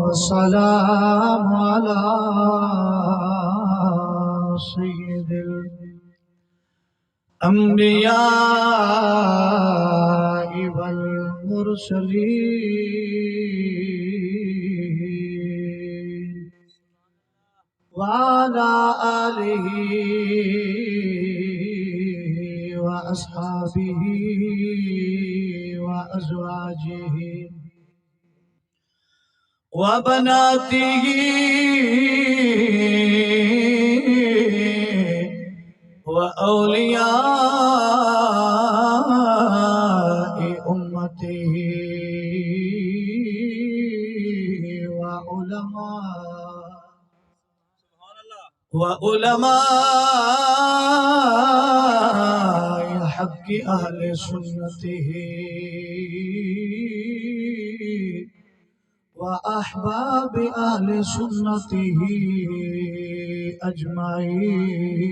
والسلام على سيد الأنبياء والمرسلين وعلى آله وأصحابه وأزواجه وبناته وأولياء أمته وعلماء حق أهل سنته وأحباب أهل سنته أجمعين.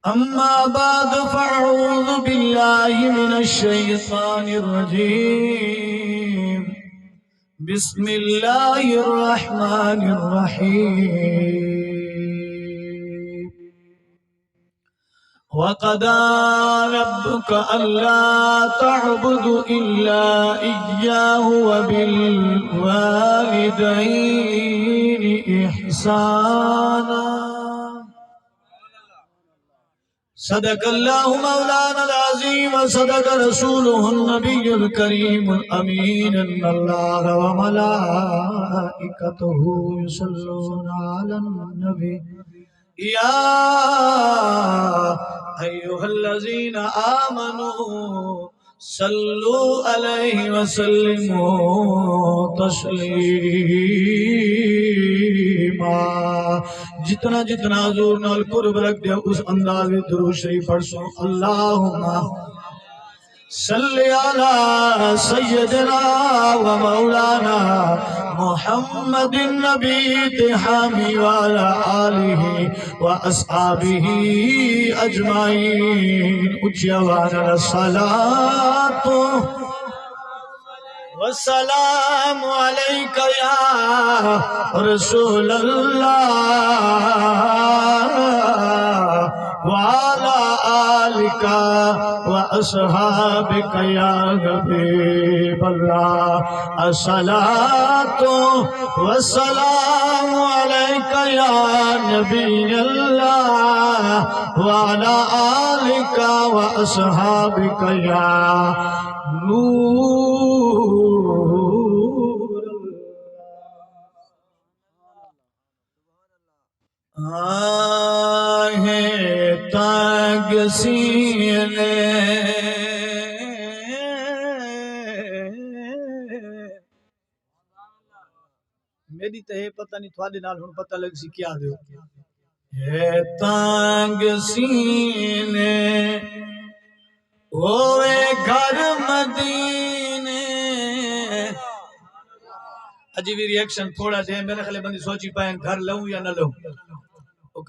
أما بعد فأعوذ بالله من الشيطان الرجيم. بسم الله الرحمن الرحيم. وقضى ربك ألا تعبدوا إلا إياه وبالوالدين إحسانا. صدق الله مولانا العظيم وصدق رسوله النبي الكريم الأمين. إن الله وملائكته يصلون على النبي يا أيها الذين آمنوا صلوا عليه وسلموا تسلیما. جتنا جتنا حضور نال قرب رکھ دیا اس انداز میں درود شریف پڑھ سو. اللہم صلی علی سیدنا و مولانا محمد النبی تحامی وعلا آلہ و اصحابہ اجمعین. اچھی آواز الصلاۃ والسلام علیک یا رسول اللہ وعلى آلك وأصحابك يا حبيب الله. الصلاة والسلام عليك يا نبي الله وعلى آلك وأصحابك يا نور تاگ سینے میری تے پتہ نہیں تھوڑے نال ہن پتہ لگ سی کیا دیو. ہے تاگ سینے ہوئے گھر مدینے. اجی بھی ریئیکشن تھوڑا دے میرے خلے بندی سوچی پائیں گھر لوں یا نہ لوں.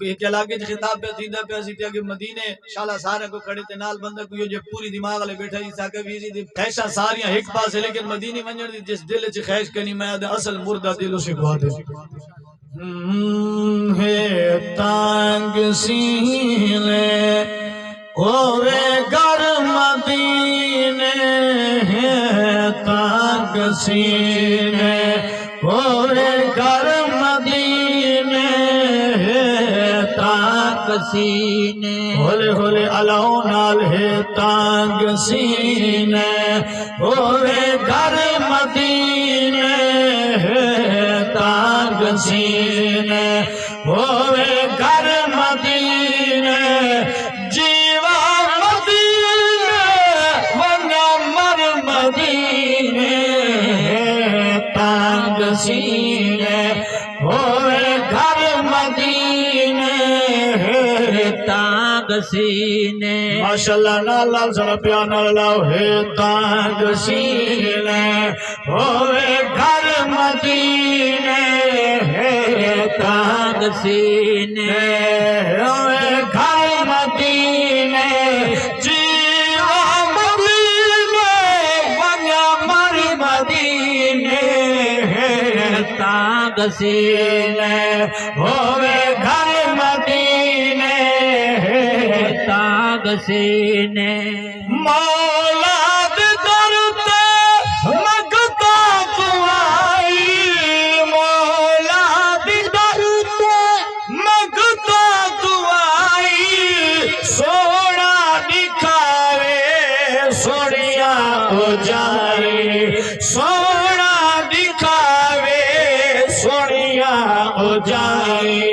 ایک علاقے جو خطاب پہ سیدھا پہ سی کہ مدینے شالا سارے کو کھڑے تے نال بندہ کوئی جو پوری دماغ لے بیٹھا ہی ساکہ ویزی دی خیشہ ساریاں ایک پاس ہے لیکن مدینے منجر دی جس دل چی خیش کنی میں دے اصل مردہ دلو سے گوا دے. ہے تانگ سینے ہوئے گر مدینے. ہے تانگ سینے ہوئے گر مدینے. تانگ سینے ہولے ہولے علاؤ نال. ہے تانگ سینے ہوئے گر مدینے. ہے تانگ سینے ہوئے گر مدینے. جیوا مدینے ورنہ مر مدینے. تانگ سینے ہوئے گھر مدینے. تانگ سینے ماشاءاللہ نال سر پیانا لاؤ. ہے تانگ سینے ہوئے گھر مدینے. ہے تانگ سینے ہوئے گھر مدینے. جیوا مدینے تانگ سینے ہوئے گھر مدینے تانگ سینے مولا دے در تے منگتا دعائی مولا دے در تے منگتا دعائی سونا دکھاوے سوڑیا ہو جائے سونا دکھاوے سوڑیا ہو جائے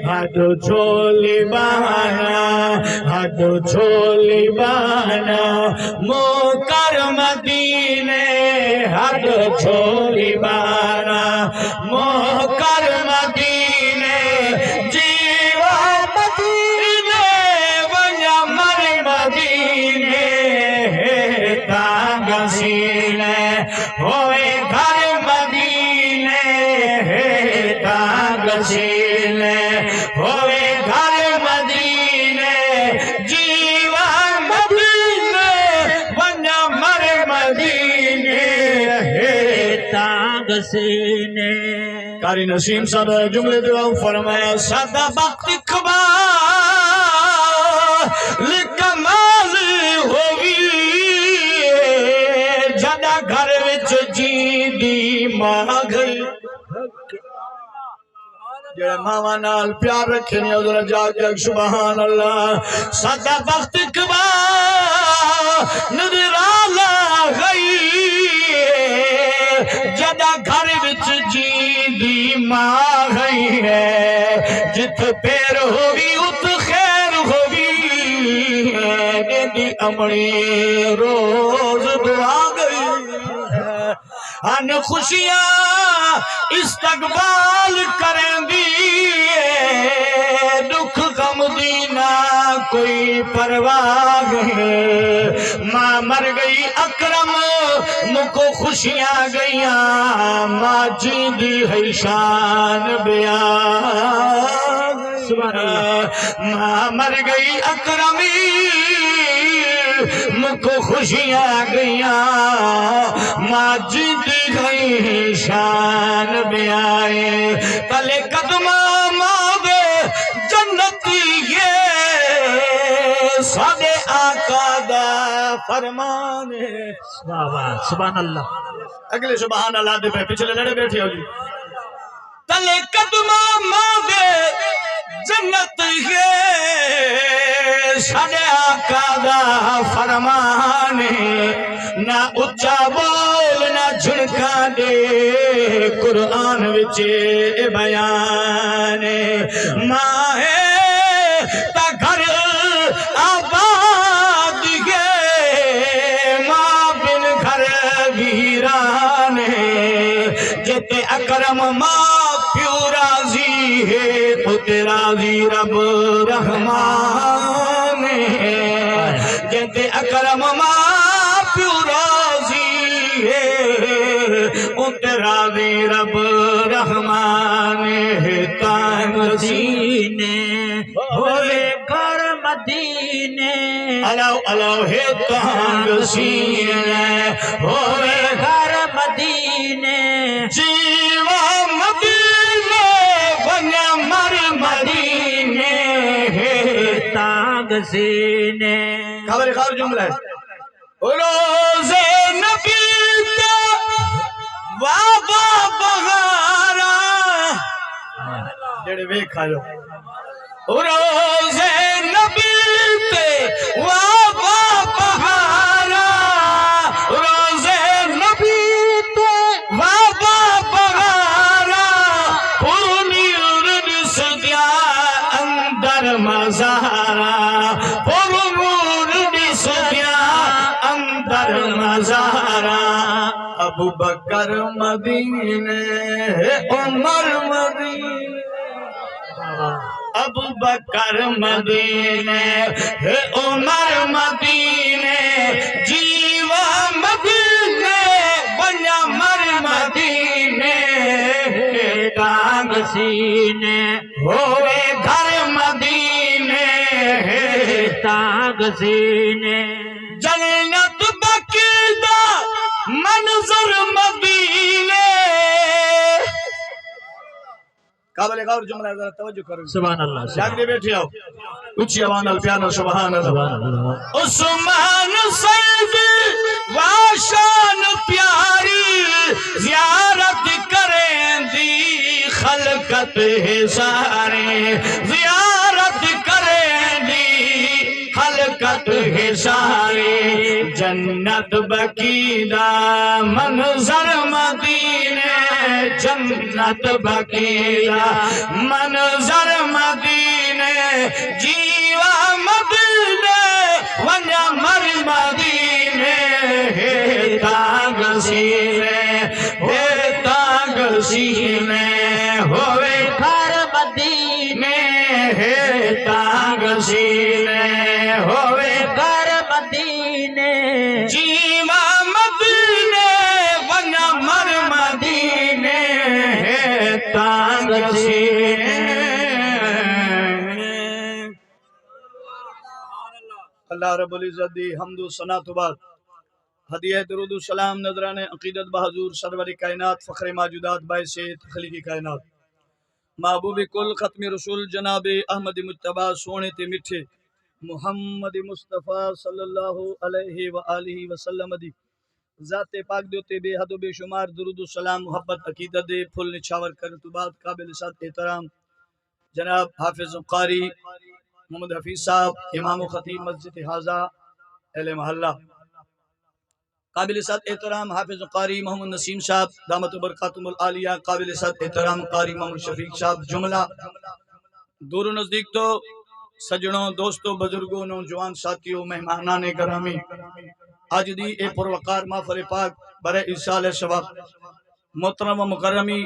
ہاتھ چھولی بانا ہاتھ چھولی بانا موکر مدینے ہاتھ چھولی بانا موکر مدینے جیوا مدینے ونیا مر مدینے تانگ سینے ہوئے گھر مدینے تانگ سینے ہوئے گھر مدینے جیوا مدینے ونیا مر مدینے تانگ سینے قاری نسیم صاحب جملے دعا فرمایا سادہ بخت اقبال کمال ہوئی جدا گھر وچ جی دی ماں گئی جڑے ماواں نال پیار رکھے نے ادھر جاگ جاگ سبحان اللہ سادہ بخت اقبال نظرالا گئی جدا گھر وچ جی دی ماں گئی ہے جت پیر ہوگی ات خیر ہوگی دی امڑی روز دعا گئی ان خوشیاں استقبال کریں دیئے دکھ غم دینا کوئی پرواہ ہے ماں مر گئی اکرم مکو خوشیاں گئیاں ماں جی دی ہے شان بیان ماں مر گئی اکرمی مکو خوشیاں گئیاں ماں جی دی گئی شان بیائے تلے قدمہ ماں دے جنتی یہ سادے آقا دا فرمان ہے سبحان اللہ اگلے سبحان اللہ دے پہ پچھلے لڑے بیٹھے ہو جی تلے قدمہ ماں دے جنت یہ سادے آقا دا فرمان ہے نہ اچھا بول نہ جھنکا دے قرآن وچے بیان ماں ہے تا گھر آباد گئے ماں بن گھر ویران جتے اکرم ماں پیو راضی ہے اتے راضی رب رحمان جتے اکرم ماں پیو راضی ہے اتے راضی رب رحمان تانگ سینے ہوئے گھر مدینے علاو علاو ہے تانگ سینے ہوئے گھر مدینے جیوا مدینے ونیا مر مدینے تانگ سینے خبر جملہ ہے روز نبی تے وابا بغارا جڑے ویکھا جو روز نبی تے وابا بغارا روز نبی تے وابا بغارا پورنی ارد سدیا اندر مزارا پورنی ارد سدیا اندر مزارا ابو بکر مدینے عمر مدینے ابو بکر مدینے عمر مدینے جیوا مدینے بنیا مر مدینے تانگ سینے ہوئے گھر مدینے تانگ سینے جنت بقیدہ منظر مدینے قابل غور جملہ ذرا توجہ کرو سبحان اللہ جاگ دے بیٹھے آؤ اچھی آوان الپیانہ سبحان اللہ سبحان اللہ عثمان سید واشان پیاری زیارت کریں دی خلقت ہے سارے زیارت کریں دی خلقت ہے سارے جنت بقیدہ منظر مدینے جنت بقیدہ منظر مدینے جیوا مدینے ونیا مر مدینے ہے تاگ سینے ہے تاگ سینے ہوئے گھر مدینے ہے تاگ سینے ہوئے گھر مدینے جیوا مدینے ونیا مر مدینے ہے تاگ سینے اللہ رب العزت دی حمد و ثنا تو بعد ہدیہ درود و سلام نذران عقیدت بحضور سرور کائنات فخر موجودات باعث تخلیقی کائنات محبوب کل ختم رسول جناب احمد مجتبی سونے تے مٹھے محمد مصطفیٰ صلی اللہ علیہ وآلہ وسلم دی ذات پاک دیوتے بے حد و بے شمار درود و سلام محبت عقیدت دے پھل نچھاور کر تو بعد قابل ساتھ احترام جناب حافظ قاری محمد حفیظ صاحب امام و خطیب مسجد حاضہ اہل محلہ قابل ساتھ احترام حافظ قاری محمد نسیم صاحب دامت و برکاتم العالیہ قابل ساتھ احترام قاری محمد شفیق صاحب جملہ دور و نزدیک تو سجنوں دوستوں بزرگوں نوجوان ساتھیوں مہمانان گرامی آج دی اے پروقار محفل پاک برے ارسال ثواب محترم و مکرمی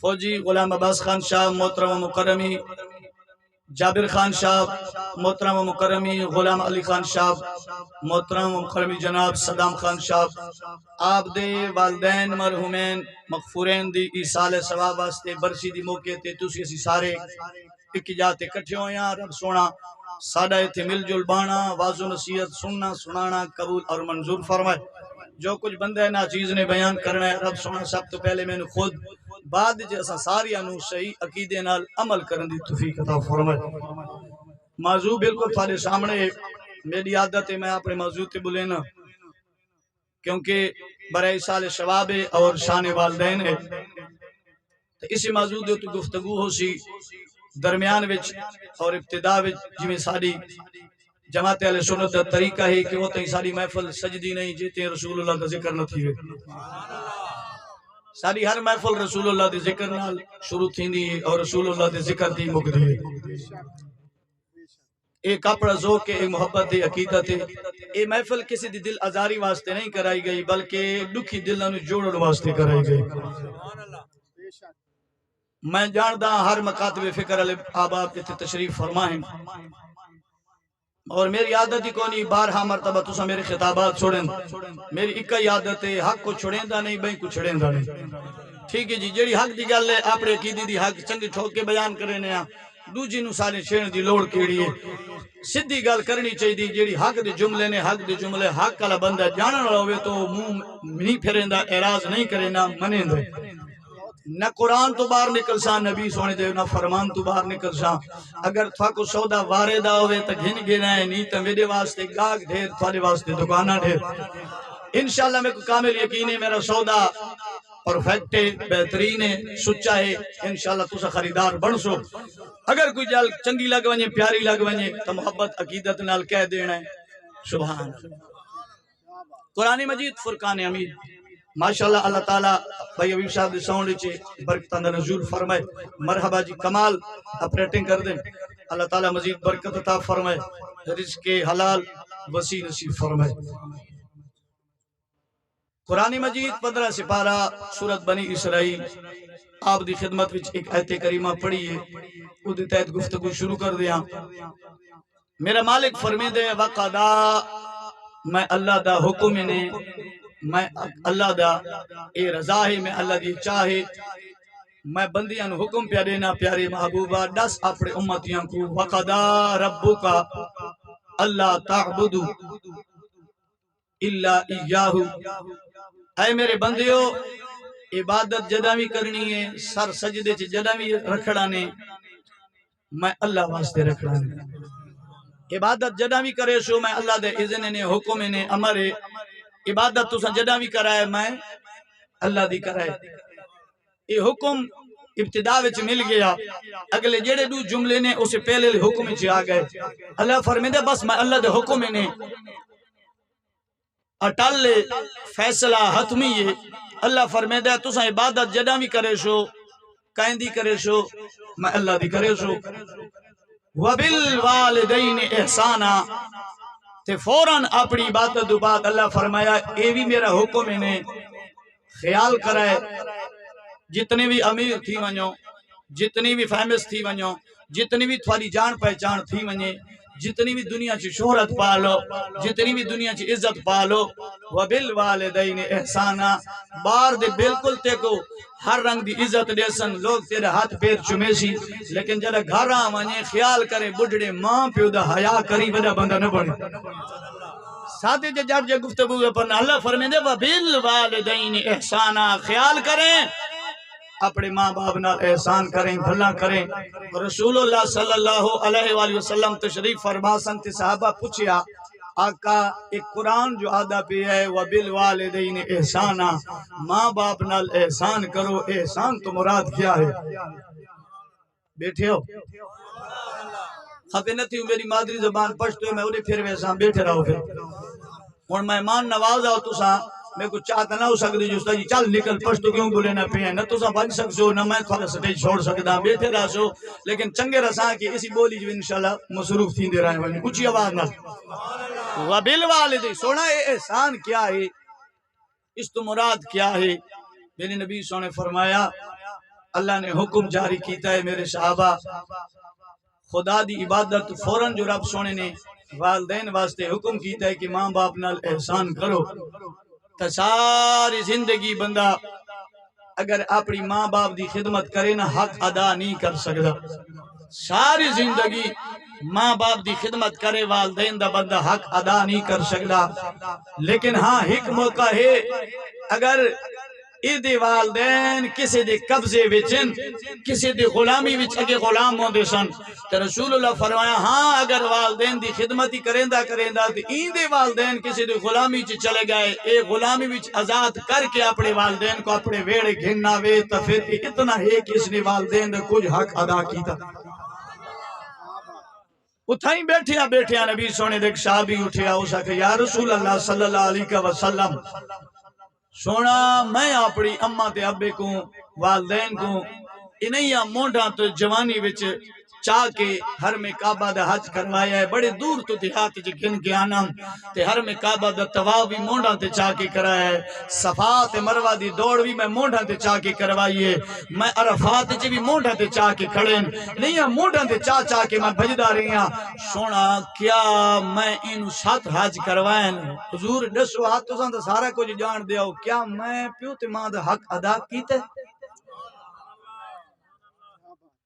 فوجی غلام عباس خان شاہ محترم و مکرمی جابر خان صاحب محترم و مکرمی غلام علی خان صاحب محترم و مکرمی جناب صدام خان صاحب آپ دے والدین مرحومین مغفورین دی ایسال ثواب واسطے برسی دی موقع تے تسی اسی سارے ایک جاتے کٹھے ہویاں رب سونا ساڑھا ایتھے مل جل بانا واض و نصیحت سننا سنانا قبول اور منظور فرمائے جو کچھ بندہ نا چیز نے بیان کرنا ہے رب سونا سب تو پہلے میں نے خود بعد جیسا ساری انو صحیح عقیدے نال عمل کرن دی توفیق عطا فرمائے موضوع بالکل تھوڑے سامنے میری عادت ہے میں اپنے موضوع تے بولینا کیونکہ برائے سال شواب ہے اور شان والدین ہے تو اسی موضوع دے تو گفتگو ہو سی درمیان وچ اور ابتدا وچ جویں ساری جماعت اہل سنت دا طریقہ ہے کہ وہ تھی ساری محفل سجدی نہیں جیتے رسول اللہ دا ذکر نہ تھی ساری ہر محفل رسول اللہ دے ذکر نال شروع تھی اور رسول اللہ دے ذکر دی مکدی ہے ایک اپنا ذوق ہے ایک محبت ہے عقیدت ہے یہ محفل کسی دی دل ازاری واسطے نہیں کرائی گئی بلکہ دکھی دلوں نوں جوڑن واسطے کرائی گئی میں جاندا ہر مکاتب فکر علی آباب اتنے تشریف فرمائیں اور میری عادت ہی کونی بارہا مرتبہ تسا میرے خطابات چھوڑیں میری ایک ہی عادت ہے حق کو چھوڑیں دا نہیں بھئی کو چھوڑیں دا نہیں ٹھیک ہے جی جیڑی حق دی گل ہے اپنے عقیدے دی حق چنگی ٹھوک کے بیان کرنے ہیں دوجی نو سارے چھیڑ دی لوڑ کیڑی ہے سدھی گل کرنی چاہیے جیڑی حق دے جملے نے حق دے جملے حق والا بندہ جانن والا ہوئے تو منہ نہیں پھریندا اعراض نہیں کریندا منیندا نہ قرآن تو باہر نکل سا نبی سونے دے نہ فرمان تو باہر نکل سا اگر تھا کو سودا واردہ ہوئے تا گھن گنا ہے نہیں تا میرے واسطے گاگ ڈھیر تھوڑے واسطے دکانہ ڈھیر انشاءاللہ میں کو کامل یقین ہے میرا سودا پرفیکٹ ہے بہترین ہے سچا ہے انشاءاللہ تسا خریدار بن سو اگر کوئی جال چنگی لگ ونجے پیاری لگ ونجے تا محبت عقیدت نال کہہ دینا ہے سبحان قرآن مجید فرقان حمید ماشاءاللہ اللہ تعالیٰ بھائی ابھی صاحب دے ساؤنڈ چھے برکتان دا نزول فرمائے مرحبا جی کمال اپریٹنگ کر دیں اللہ تعالیٰ مزید برکت عطا فرمائے رزق حلال وسیع نصیب فرمائے قرآن مجید 15 سپارہ سورت بنی اسرائیل آپ دی خدمت وچ ایک آیت کریمہ پڑھی ہے وہ دی تحت گفتگو شروع کر دیا میرا مالک فرمی دے وقدا میں اللہ دا حکم نے میں اللہ دا اے رضا ہے میں اللہ دی چاہے میں بندیاں حکم پیا دینا پیارے محبوبہ دس اپنے امتیاں کو وقدا ربکا اللہ تعبدو الا ایاہو اے میرے بندیو عبادت جدہ بھی کرنی ہے سر سجدے چ جدہ بھی رکھڑا نے میں اللہ واسطے رکھڑا نے عبادت جدہ بھی کرے شو میں اللہ دے اذن نے حکم نے امر عبادت تو جدہ بھی کرائے میں اللہ دی کرائے یہ حکم ابتدا وچ مل گیا اگلے جڑے دو جملے نے اسے پہلے حکم وچ آ گئے اللہ فرمیندے بس میں اللہ دے حکم نے اٹل فیصلہ حتمی ہے اللہ فرمیندے تساں عبادت جدہ بھی کرے شو کائیں دی کرے شو میں اللہ دی کرے شو وَبِالْوَالِدَيْنِ احسانا تے فوراً اپنی عبادت دو بعد اللہ فرمایا اے بھی میرا حکم نے خیال کرائے جتنے بھی امیر تھی ونجو جتنی بھی فیمس تھی ونجو جتنی بھی تھوڑی جان پہچان تھی ونجے جتنی بھی دنیا چی شہرت پالو جتنی بھی دنیا چی عزت پالو وَبِالْوَالِدَيْنِ احسانا بار دے بالکل تے کو ہر رنگ دی عزت دیسن لوگ تیرے ہاتھ پیر چمیسی لیکن جڑا گھر آمانے خیال کرے بڑھڑے ماں پیو دا حیاء کری ودا بندہ نہ بڑھے ساتھ جے جب جے گفتگو پر اللہ فرمیندے وَبِالْوَالِدَيْنِ احسانا خیال کریں اپنے ماں باپ نال احسان کریں بھلا کریں رسول اللہ صلی اللہ علیہ وآلہ وسلم تشریف فرماسن تے صحابہ پوچھیا آقا ایک قرآن جو آدھا پہ ہے وَبِالْوَالِدَيْنِ احسانا ماں باپ نال احسان کرو احسان تو مراد کیا ہے بیٹھے ہو خفے نہ تھی میری مادری زبان پشتو ہے میں انہیں پھر ویسا بیٹھے رہو پھر اور مہمان نواز آؤ تو ساں میں کچھ چاہتا نہ ہو سکتی جو جی چل نکل پشتو کیوں بولے نہ پہ ہیں نہ تو سا بن سکسو نہ میں تھوڑا سٹیج چھوڑ سکتا بیٹھے رہا سو لیکن چنگے رساں کی اسی بولی جو انشاءاللہ مصروف تھی دے رہے ہیں کچھ آواز نہ وَبِالْوَالِدَيْنِ سونا احسان کیا ہے اس تو مراد کیا ہے میرے نبی صلی اللہ علیہ وسلم نے فرمایا اللہ نے حکم جاری کیتا ہے میرے صحابہ خدا دی عبادت فوراً جو رب سونے نے والدین واسطے حکم کیتا ہے کہ ماں باپ نال احسان کرو تا ساری زندگی بندہ اگر اپنی ماں باپ دی خدمت کرے نہ حق ادا نہیں کر سکتا ساری زندگی ماں باپ دی خدمت کرے والدین دا بندہ حق ادا نہیں کر سکتا لیکن ہاں ایک موقع ہے اگر ایدے والدین کسی دے قبضے وچن کسی دے غلامی وچ اگے غلام ہوندے سن تو رسول اللہ فرمایا ہاں اگر والدین دی خدمتی کریندہ تو ایندے والدین کسی دے غلامی چ چلے گئے اے غلامی وچ آزاد کر کے اپنے والدین کو اپنے ویڑے گھننا وے تو پھر اتنا ہے کہ اس نے والدین دے کچھ حق ادا کیتا اتھائیں بیٹھیا نبی سونے دیکھ صحابی اٹھیا ہو سکے یا رسول اللہ صلی اللہ علیہ وسلم سونا میں اپنی اماں تے ابے کو والدین کو انہیاں مونڈا تو جوانی وچ چاہ کے ہر میں کعبہ دا حج کروایا ہے بڑے دور تو دیہات جی گن کے آنا تے ہر میں کعبہ دا طواف بھی مونڈا تے چاہ کے کرایا ہے صفا تے مروہ دی دوڑ بھی میں مونڈا تے چاہ کے کروائی ہے میں عرفات جی بھی مونڈا تے چاہ کے کھڑیں نہیں مونڈا تے چاہ کے میں بھجدا رہی ہاں سونا کیا میں ان 7 حج کروائیں حضور دسو ہاتھ تو سان سارا کچھ جان دیا ہو کیا میں پیو تے ماں دا حق ادا کیتے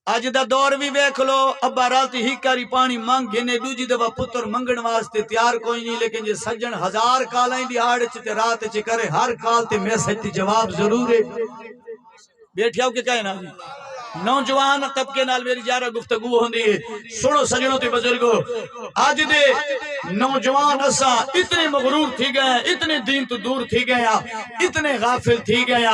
آج دا دور بھی بیکھ لو ابا راتی ہی کاری پانی مانگ گھنے دوجی دفعہ پتر منگن واسطے تیار کوئی نہیں لیکن یہ سجن 1000 کالائیں دی آڑ چتے رات چے کرے ہر کال تے میسج تی جواب ضرور ہے بیٹھے آؤ کہ کہے نا نوجوان طبقے نال میری جارہ گفتگو ہوندی ہے سنو سجنوں تے بزرگو آج دے نوجوان اسا اتنے مغرور تھی گئے اتنے دین تو دور تھی گئے اتنے غافل تھی گئے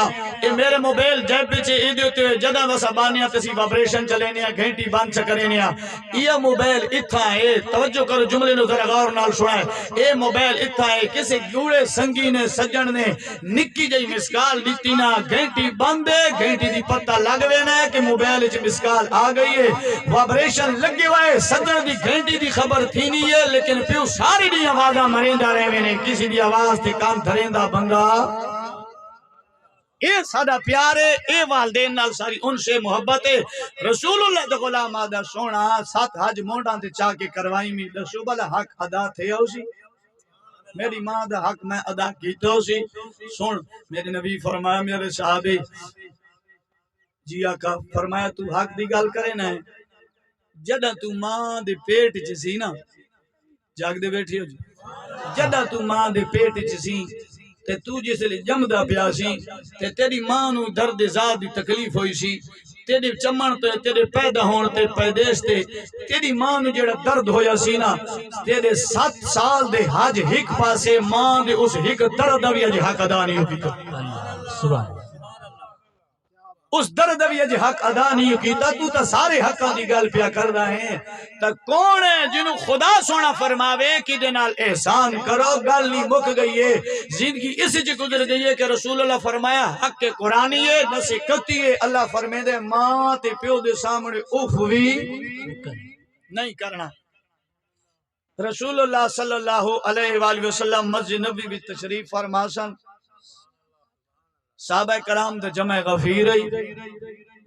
اے میرے موبیل جیب پیچھے ایدیو تے جدہ وسا بانیا تسی وابریشن چلینیا گھنٹی بان چکرینیا یہ موبیل اتھا ہے توجہ کرو جملے نو ذرا غور نال سنائے اے موبیل اتھا ہے کسی گوڑے سنگی نے سجن نے نکی جائی مسکال دیتی نا گھنٹی بندے گھنٹی دی پتہ لگوے نا کہ موبیل چ مسکال آ گئی ہے وابریشن لگے ہوئے سجن دی گھنٹی دی خبر تھی نہیں ہے لیکن پیو ساری دی آوازہ مریندہ رہے میں کسی دی آواز تے کام دھریندہ بندہ اے سادہ پیارے اے والدین نال ساری ان سے محبت ہے رسول اللہ دا غلام آدھا سونا 7 حج مونڈان تے چاہ کے کروائی میں دسو بلا حق ادا تھے ہو سی میری ماں دا حق میں ادا کیتا ہو سی سن میرے نبی فرمایا میرے صحابی جی آقا فرمایا تو حق دی گال کرے نا جدہ تو ماں دے پیٹ چسی نا جاگ دے بیٹھی ہو جی جدہ تو ماں دے پیٹ چسی تے تو جس لئے جمدہ پیاسی تے تیری ماں نو درد ذات دی تکلیف ہوئی سی تیری چمن تے تیرے پیدا ہون تے پیدیش تے تیری ماں نو جڑا درد ہویا سی نا تیرے 7 سال دے حج ہک پاسے ماں دے اس ہک درد بھی اج حق ادا نہیں ہوتی سبحان اس درد بھی اج حق ادا نہیں کیتا تو تا سارے حقاں دی گل پیا کر رہا ہے تا کون ہے جنہوں خدا سونا فرماوے کہ دے نال احسان کرو گل نہیں مک گئی ہے زندگی اس جی گزر گئی ہے کہ رسول اللہ فرمایا حق کے قرآنی ہے نسی کتی ہے اللہ فرمے دے ماں تے پیو دے سامنے اوف بھی نہیں کرنا رسول اللہ صلی اللہ علیہ وآلہ وسلم مسجد نبی بھی تشریف فرماسن صحابہ کرام دے جمع غفیر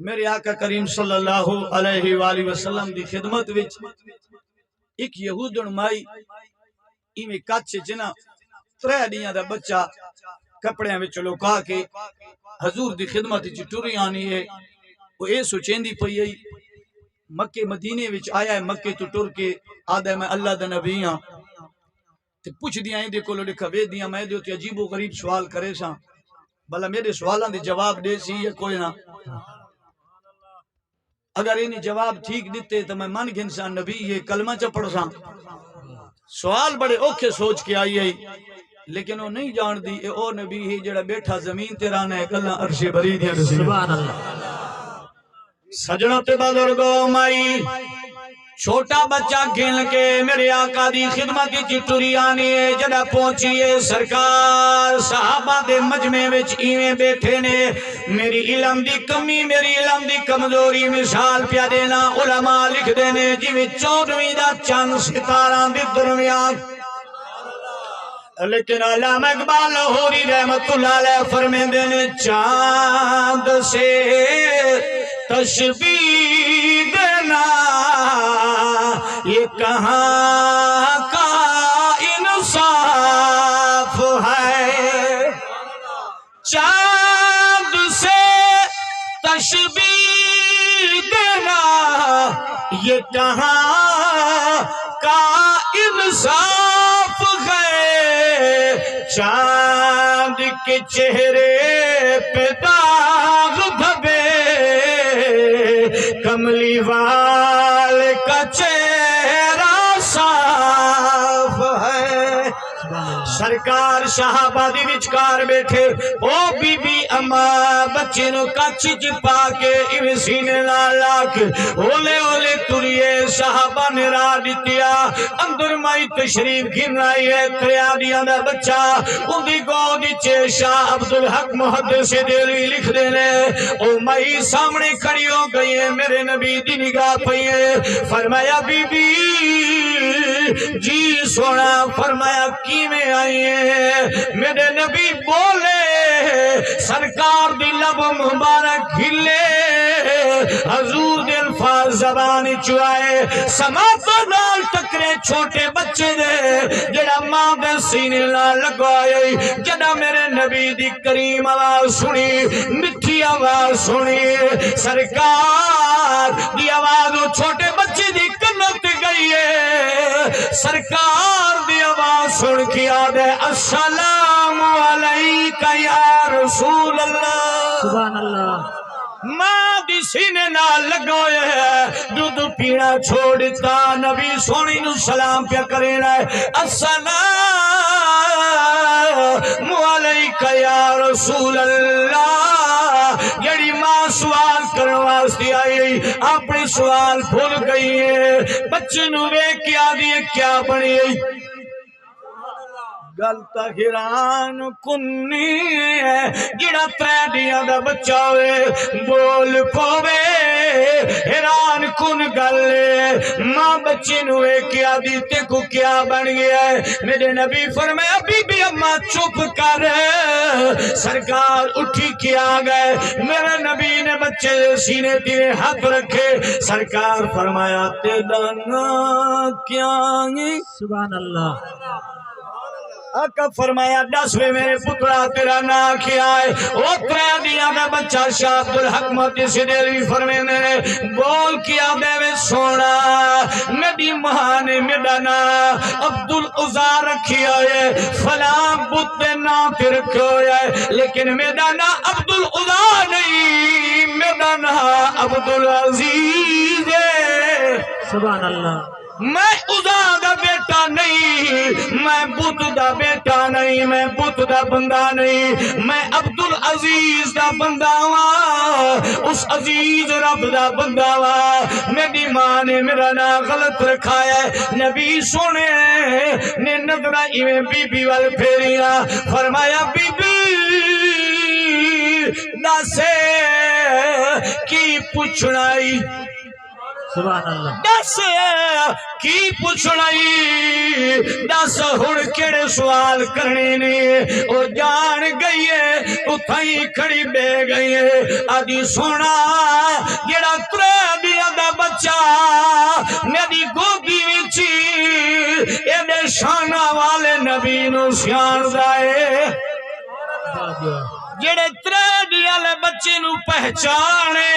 میرے آقا کریم صلی اللہ علیہ وآلہ وسلم دی خدمت وچ ایک یہودن مائی ایویں کچھ جنا 3 دیاں دا بچہ کپڑیاں وچ لکا کے حضور دی خدمت وچ ٹری آنی ہے وہ اے سوچیندی پئی ہے مکے مدینے وچ آیا ہے مکے تو ٹر کے آدھا میں اللہ دا نبی ہاں تے پوچھ دیاں دے کولو لکھا وے دیاں میں دیو تے عجیب و غریب سوال کرے ساں بھلا میرے سوالاں دے جواب دے سی یا کوئی نہ اگر انہیں جواب ٹھیک دیتے تو میں من گھنسا نبی یہ کلمہ چپڑ ساں سوال بڑے اوکھے سوچ کے آئی ہے لیکن وہ نہیں جان دی اے او نبی ہی جڑا بیٹھا زمین تے رانا ہے گلاں عرش بری دیاں سبحان اللہ سجنوں تے بزرگوں مائی چھوٹا بچہ گھن کے میرے آقا دی خدمت کی ٹری آنی ہے جڑا پہنچیے سرکار صحابہ دے مجمع وچ ایویں بیٹھے نے میری علم دی کمی میری علم دی کمزوری مثال پیا دینا علماء لکھ دینے جویں 14ویں دا چند ستاراں دے درمیان لیکن علامہ اقبال لاہوری رحمت اللہ علیہ فرمیندے نے چاند سے تشبیہ دینا یہ کہاں کا انصاف ہے چاند سے تشبیہ دینا یہ کہاں کا انصاف ہے چاند کے چہرے پہ داغ دھبے کملی وال کا چہرہ صاف ہے سرکار صحابہ دی وچکار بیٹھے او بی بی اما بچے نو کچھ چپا کے ایویں سینے نال لاک اولے اولے تریے صحابہ نے راہ دتیا اندر مائی تشریف گھن آئی ہے 3 دیاں دا بچہ اندی گود وچ شاہ عبدالحق محدث دہلوی لکھ دینے او مائی سامنے کھڑی ہو گئی ہے میرے نبی دی نگاہ پئی ہے فرمایا بی بی جی سونا فرمایا کیویں آئی ہے میرے نبی بولے سرکار دی لب مبارک ہلے حضور دے الفاظ زبان چوائے سماتا نال ٹکرے چھوٹے بچے دے جڑا ماں دے سینے نال لگائے جڑا میرے نبی دی کریم آواز سنی مٹھی آواز سنی سرکار دی آواز چھوٹے بچے دی کنت گئی ہے سرکار دی آواز سن کے آدھے السلام علیکہ یا رسول اللہ سبحان اللہ ماں دی سینے نال لگوئے ہے دودھ پینا چھوڑتا نبی سونی نو سلام پیا کرینا ہے السلام علیکہ یا رسول اللہ جڑی ماں سوال کرنے واسطے آئی اپنی سوال بھول گئی ہے بچے نو ویکھ کے آدھی کیا بنی گل تا حیران کنی ہے جڑا 3 دیاں دا بچہ ہوئے بول پوے حیران کن گل ماں بچے نو کیا دیتے کو کیا بن گیا ہے میرے نبی فرمایا بی بی اماں چپ کر سرکار اٹھی کیا گئے میرے نبی نے بچے سینے تیرے ہاتھ رکھے سرکار فرمایا تیرا نا کیا سبحان اللہ آقا فرمایا دس وے میرے پترا تیرا نا کیا ہے او ترے دیا دا بچہ شاہ عبدالحق محدث دہلوی فرمے نے بول کیا بے سونا میری ماں نے میرا نا عبدالعزا رکھیا ہے فلاں بت دے نا تے رکھو ہے لیکن میرا نا عبدالعزا نہیں میرا نا عبدالعزیز ہے سبحان اللہ میں عزا دا بیٹا نہیں میں بت دا بیٹا نہیں میں بت دا بندہ نہیں میں عبدالعزیز دا بندہ ہوا اس عزیز رب دا بندہ ہوا میری ماں نے میرا نا غلط رکھا ہے نبی سونے نے نظرہ ایویں بی بی وال پھیریا فرمایا بی بی دسے کی پوچھنائی سبحان اللہ دس کی پوچھنائی دس ہن کیڑے سوال کرنے نے او جان گئی ہے اتھائی کھڑی بے گئی ہے آدھی سونا جڑا ترے دیا دا بچہ میری گودی وچی اے دے شانہ والے نبی نو سیان دائے جڑے ترے دیا لے بچے نو پہچانے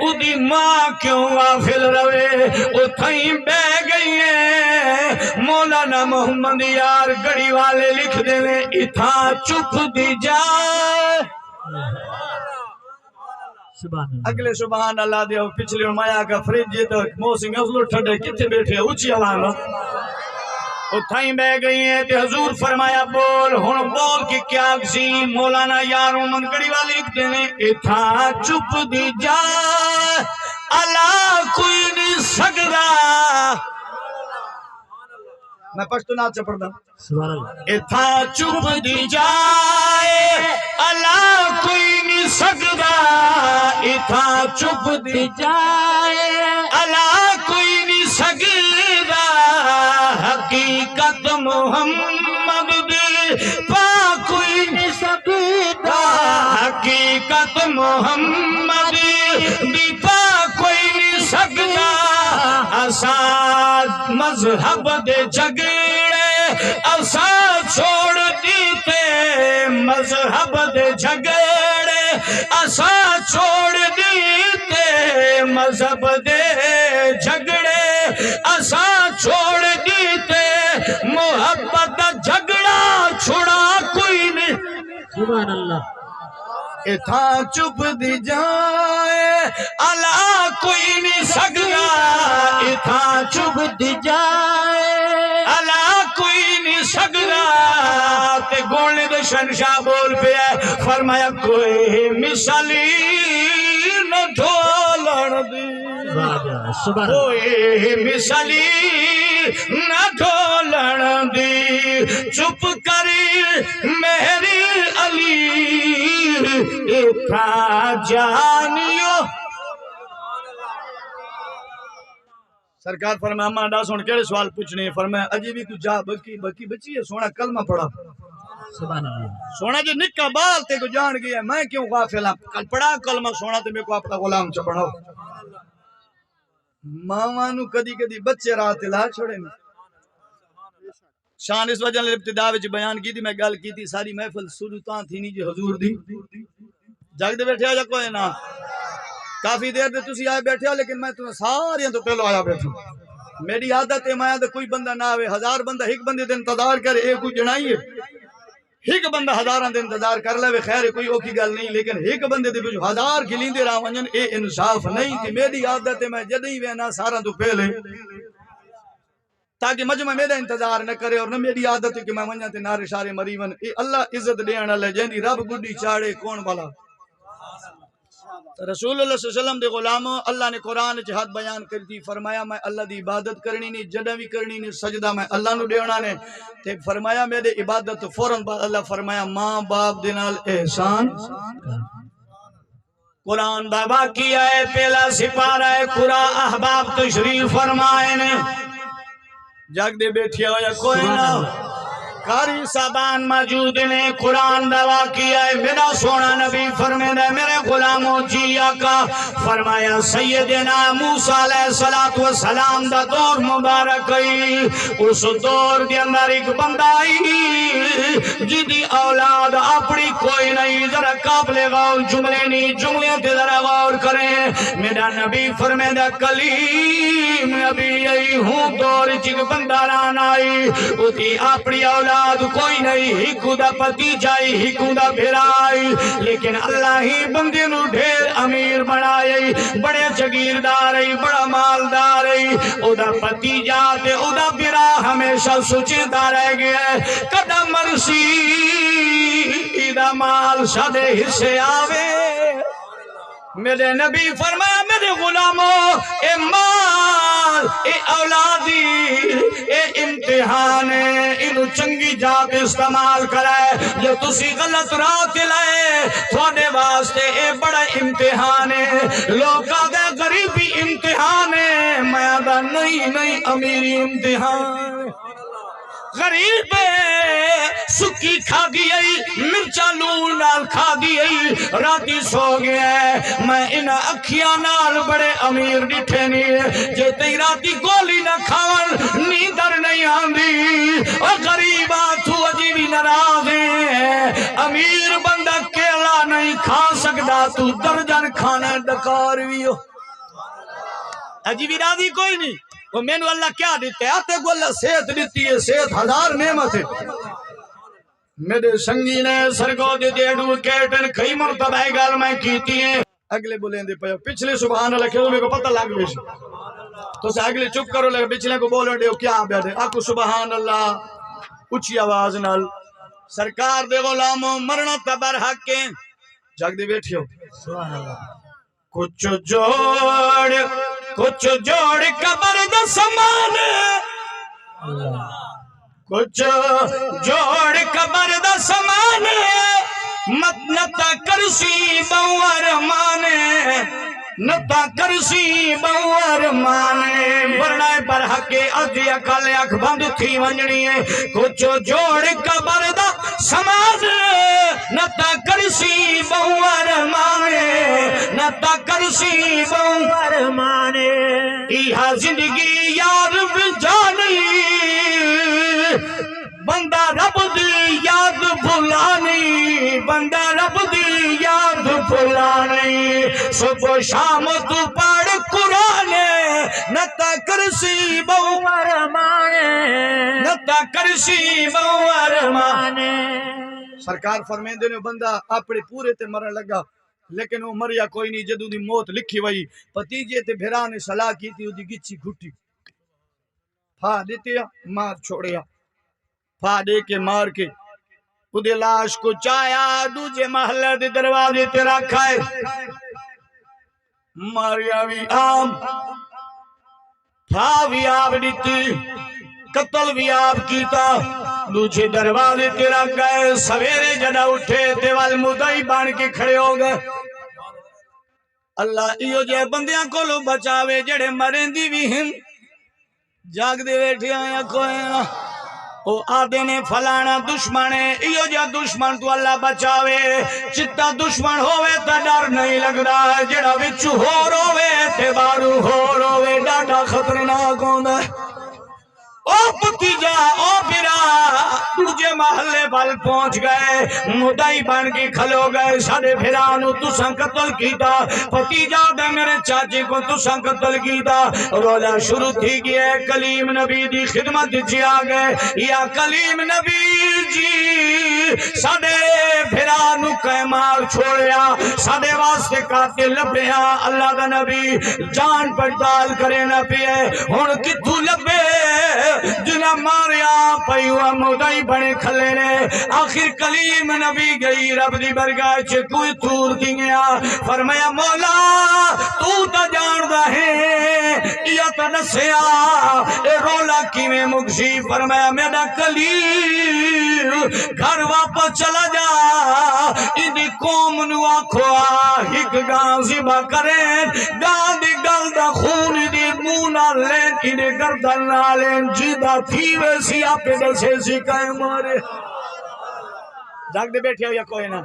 او دی ماں کیوں غافل روے او تھائیں بے گئی ہیں مولانا محمد یار گڑی والے لکھ دے میں اتھا چپ دی جائے اگلے سبحان اللہ دے پچھلے مایا کا فریج جی تو موسم افضل ٹھڑے کتھے بیٹھے اچھی آوانا اتھائیں بے گئی ہیں تے حضور فرمایا بول ہن بول کی کیا کسی مولانا یاروں من گڑی والے لکھ دے میں اتھا چپ دی جائے اللہ کوئی نہیں سکتا میں پشتو نات سے پڑھتا اتھا چپ دی جائے اللہ کوئی نہیں سکتا اتھا چپ دی جائے اللہ کوئی نہیں سکتا حقیقت محمد دی پا کوئی نہیں سکتا حقیقت محمد دی پا کوئی نہیں سکتا اساد مذہب دے جھگڑے اسا چھوڑ دیتے مذہب دے جھگڑے اسا چھوڑ دیتے مذہب دے جھگڑے اسا چھوڑ دیتے محبت دا جھگڑا چھڑا کوئی نہیں سبحان اللہ اتھا چپ دی جائے اللہ کوئی نہیں سکتا اتھا چپ دی جائے اللہ کوئی نہیں سکتا تے گولنے دے شنشاہ بول پہ ہے فرمایا کوئی مثالی نہ ڈھولن دی کوئی مثالی نہ ڈھولن دی چپ کری میری علی اتھا جانیو سرکار فرمایا اما ڈا سن کیڑے سوال پوچھنے فرمایا اجی بھی کچھ جا بکی بچی ہے سونا کلمہ پڑھا سبحان اللہ سونا جو نکا بال تے کو جان گیا میں کیوں غافل ہوں کل پڑھا کلمہ سونا تے میں کو اپنا غلام چ پڑھاؤ ماواں نو کدی کدی بچے رات لا چھوڑے نہیں شان اس وجہ نے ابتدا وچ بیان کی تھی میں گل کی تھی ساری محفل سلطان تھی نہیں جی حضور دی جگ دے بیٹھے جا کوئی نہ کافی دیر دے تسی آئے بیٹھے ہو لیکن میں تمہیں سارے تو پہلو آیا بیٹھا میری عادت ہے میں کوئی بندہ نہ آوے ہزار بندہ ایک بندے دے انتظار کرے ایک کوئی جنائی ہے ایک بندہ ہزاراں دے انتظار کر لے خیر کوئی اوکھی گل نہیں لیکن ایک بندے دے وچ ہزار کھلیندے راہ ونجن اے انصاف نہیں تھی میری عادت ہے میں جدی وینا سارا تو پہلے تاکہ مجمع میرا انتظار نہ کرے اور نہ میری عادت ہے کہ میں ونجا تے نعرے شارے مریون اے اللہ عزت دینے والے جیندی رب گڈی چاڑے کون والا رسول اللہ صلی اللہ علیہ وسلم دے غلاموں اللہ نے قرآن وچ حد بیان کر دی فرمایا میں اللہ دی عبادت کرنی نہیں جڑا بھی کرنی نہیں سجدہ میں اللہ نو دینا نے تے فرمایا میرے عبادت فوراً بعد اللہ فرمایا ماں باپ دے نال احسان قرآن بابا کیا ہے پہلا سپارہ ہے قرآن احباب تشریف فرمائے نے جگ دے بیٹھیا ہو یا کوئی نہ قاری صاحبان موجود نے قرآن دعویٰ کیا ہے میرا سونا نبی فرمائے میرے غلاموں جی آقا فرمایا سیدنا موسیٰ علیہ السلام دا دور مبارک ہے اس دور دے اندر ایک بندہ آئی جدی اولاد اپنی کوئی نہیں ذرا قابل غور جملے نہیں جملے تے ذرا غور کریں میرا نبی فرمائے کلیم نبی آئی ہوں دور چک بندہ رانا آئی اتی اپنی اولاد کوئی نہیں ہی خدا پتی جائی ہی خدا بھرائی لیکن اللہ ہی بندے نو ڈھیر امیر بنائی بڑے جگیردار بڑا مالدار او دا پتی جاتے او دا بھرا ہمیشہ سوچے دا رہ گیا کدا مرسی دا مال شدے حصے آوے میرے نبی فرمایا میرے غلاموں اے مال اے اولادی اے امتحان ہے انہوں چنگی جات استعمال کرائے جو تسی غلط راہ لائے تھوڑے واسطے اے بڑا امتحان ہے لوگاں دے غریبی امتحان ہے میں دا نہیں امیری امتحان غریب سکی کھا گئی مرچا لون نال کھا گئی راتی سو گیا ہے میں ان اکھیاں نال بڑے امیر ڈٹھے نہیں جے تی راتی گولی نہ کھاون نیندر نہیں آندی اور غریبا تو عجیبی ناراض ہے امیر بندہ کیلا نہیں کھا سکتا تو درجن کھانا ڈکار بھی ہو عجیبی راضی کوئی نہیں وہ میں نے اللہ کیا دیتے ہیں آتے کو اللہ صحت دیتی ہے صحت ہزار نعمت ہے میرے سنگی نے سرگو دیتے ایڈوکیٹن کئی مرتبہ گال میں کیتی ہیں اگلے بولیں دے پہو پچھلے سبحان اللہ کھیلو میں کو پتہ لگ بیش تو سے اگلے چپ کرو لگے پچھلے کو بولیں دے کیا بیادے آکو سبحان اللہ اچھی آواز نال سرکار دے غلاموں مرنا تبر حق کے جاگ دے بیٹھی ہو سبحان اللہ کچھ جوڑ قبر دا سامان کچھ جوڑ قبر دا سامان مت نتا کرسی بوار مانے نتا کرسی بوار مانے برنائے پر حقے اجی اکل اکھ بند تھی ونجنی ہے کچھ جوڑ قبر دا سامان نتا کرسی بوار مانے نتا کرسی بوار مانے ایہا زندگی یار بجانی بندہ رب دی یاد بھولانی بندہ رب دی یاد بھولانی صبح شام تو پڑھ قرآن نتا کرسی بوار مانے نتا کرسی بوار مانے سرکار فرمائیں دینے بندہ اپنے پورے تے مرن لگا لیکن وہ مریا کوئی نہیں جدو دی موت لکھی وئی پتیجے تے بھیرا نے صلاح کی تھی دی گچھی گھٹی پھا دیتے مار چھوڑیا پھا دے کے مار کے ادھے لاش کو چایا دوجے محلہ دے دروازے تے رکھا ہے ماریا بھی آم پھا بھی آپ دیتی قتل بھی آپ کیتا دوجے دروازے تے رکھا ہے سویرے جڑا اٹھے دیوال مدعی بان کے کھڑے ہو گئے اللہ ایو جے بندیاں کو لو بچاوے جڑے مرین دی بھی ہم جاگ دے بیٹھے آیا کوئی نہ او آدھے نے فلانا دشمن ہے ایو جا دشمن تو اللہ بچاوے چتا دشمن ہوئے تا ڈر نہیں لگدا جڑا وچ ہور ہوئے تے بارو ہور ہوئے ڈاڈا خطرناک ہوندا او پتیجا او بھرا تجھے محلے بل پہنچ گئے مدعی بن کے کھلو گئے سارے بھرانو تساں قتل کیتا پتیجا دے میرے چاچے کو تساں قتل کیتا رولا شروع تھی گئے کلیم نبی دی خدمت جی آگئے یا کلیم نبی جی سارے بھرانو قیمار چھوڑیا سارے واسطے قاتل لبیا اللہ دا نبی جان پڑتال کرے نہ پیے ہن کتھو لبے جنہ ماریا پیوا مدعی بنے کھلے نے آخر کلیم نبی گئی رب دی برگاہ چے کوئی تور دی گیا فرمایا مولا تو تا جان دا ہے یا تا نسیا اے رولا کی میں مکشی فرمایا میرا کلیم گھر واپس چلا جا ادھی قوم نو آکھوا ہک گاں زبا کریں گاں دی گل دا خون دی مون نہ لین انہیں گردن نہ لین جیدہ تھی ویسی آپ دسے سی کہیں مارے جاگ دے بیٹھے ہو یا کوئی نہ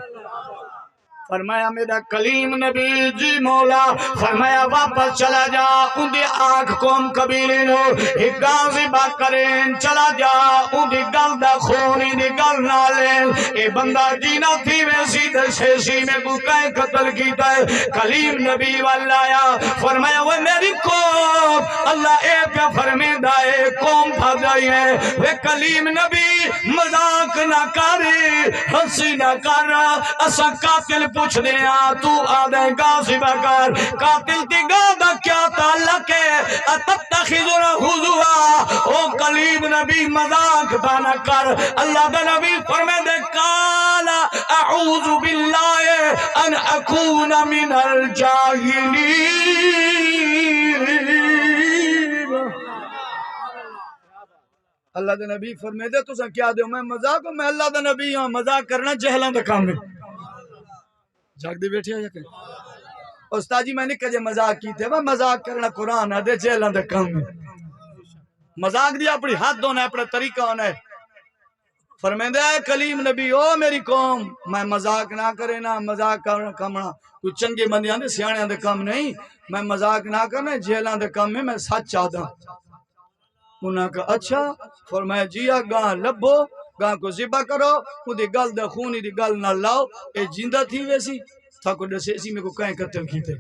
فرمایا میرا کلیم نبی جی مولا فرمایا واپس چلا جا اندھی آنکھ قوم قبیلے نو ایک غازی با کریں چلا جا اندھی گل دا خونی دی گل نالیں اے بندہ جینا تھی ویسی دسیسی میں بکائیں قتل کیتا ہے کلیم نبی والایا فرمایا وہ میری قوم اللہ اے پیا فرمین دائے قوم بھاگ جائی ہے وہ کلیم نبی مذاق نہ کری ہنسی نہ کر اسا قاتل پوچھ دیا تو آدھے غازی بکر قاتل تی گادا کیا تعلق ہے اتتخذنا حضوا او کلیم نبی مذاق بانا کر اللہ دا نبی فرمے دے کالا اعوذ باللہ ان اکون من الجاہلین اللہ دا نبی فرمے دے تو سا کیا دے میں مذاق ہوں میں اللہ دا نبی ہوں مذاق کرنا جہلان دا کام ہے جاگ دے بیٹھے ہو یا کہ استاد جی میں نے کجے مذاق کی تھے وہ مذاق کرنا قرآن ہے دے جہلان دا کام ہے مذاق دیا اپنی حد ہونا ہے اپنا طریقہ ہونا ہے فرمیندے ہے کلیم نبی او میری قوم میں مذاق نہ کرے نہ مذاق کرنا کوئی چنگے بندیاں دے سیانے دے کام نہیں میں مذاق نہ کرنا جہلان دے کام میں میں سچ چاہتا انہاں کہا اچھا فرمایا جیا گاں لبو گاں کو ذبح کرو وہ دی گل دا خونی دی گل نہ لاؤ اے جندہ تھی ویسی تھا کو دسے اسی میں کو کہیں قتل کیتے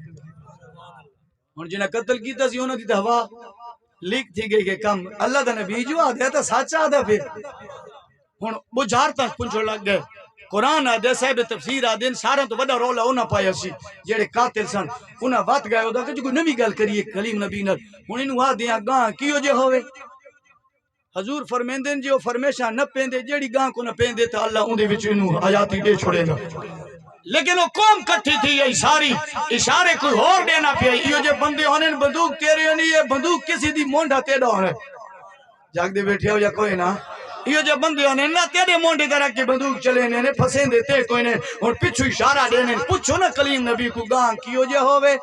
اور جنہیں قتل کیتا سی انہوں دی ہوا لیک تھی گئی کہ کم اللہ دا نبی جو آدھا تھا سچ آدھا پھر ہن بجھار تک پنچو لگ گئے قرآن آدھے صاحب تفسیر آدھے سارا تو بڑا رولا ہونا پایا سی جیڑے قاتل سن انہاں وات گئے ہوتا کہ کوئی نبی گل کریے کلیم نبی نال ہن انہوں آدھے گاں کیو جے ہوئے حضور فرمیندے جو فرمیشہ نہ پیندے جیڑی گاں کو نہ پیندے تا اللہ اندے وچ انہوں آیاتی دے چھوڑے گا لیکن وہ قوم کٹھی تھی یہ ساری اشارے کوئی اور دینا پیا یہ جو بندے ہونے بندوق تیرے نہیں ہے بندوق کسی دی مونڈا تیڑا ہونے جاگ دے بیٹھے ہو یا کوئی نہ یہ جو بندے ہونے نہ تیرے مونڈے درہ کی بندوق چلے نے پھسین دیتے کوئی نے اور پچھو اشارہ دینے پوچھو نا کلیم نبی کو گاں کیو جے ہوئے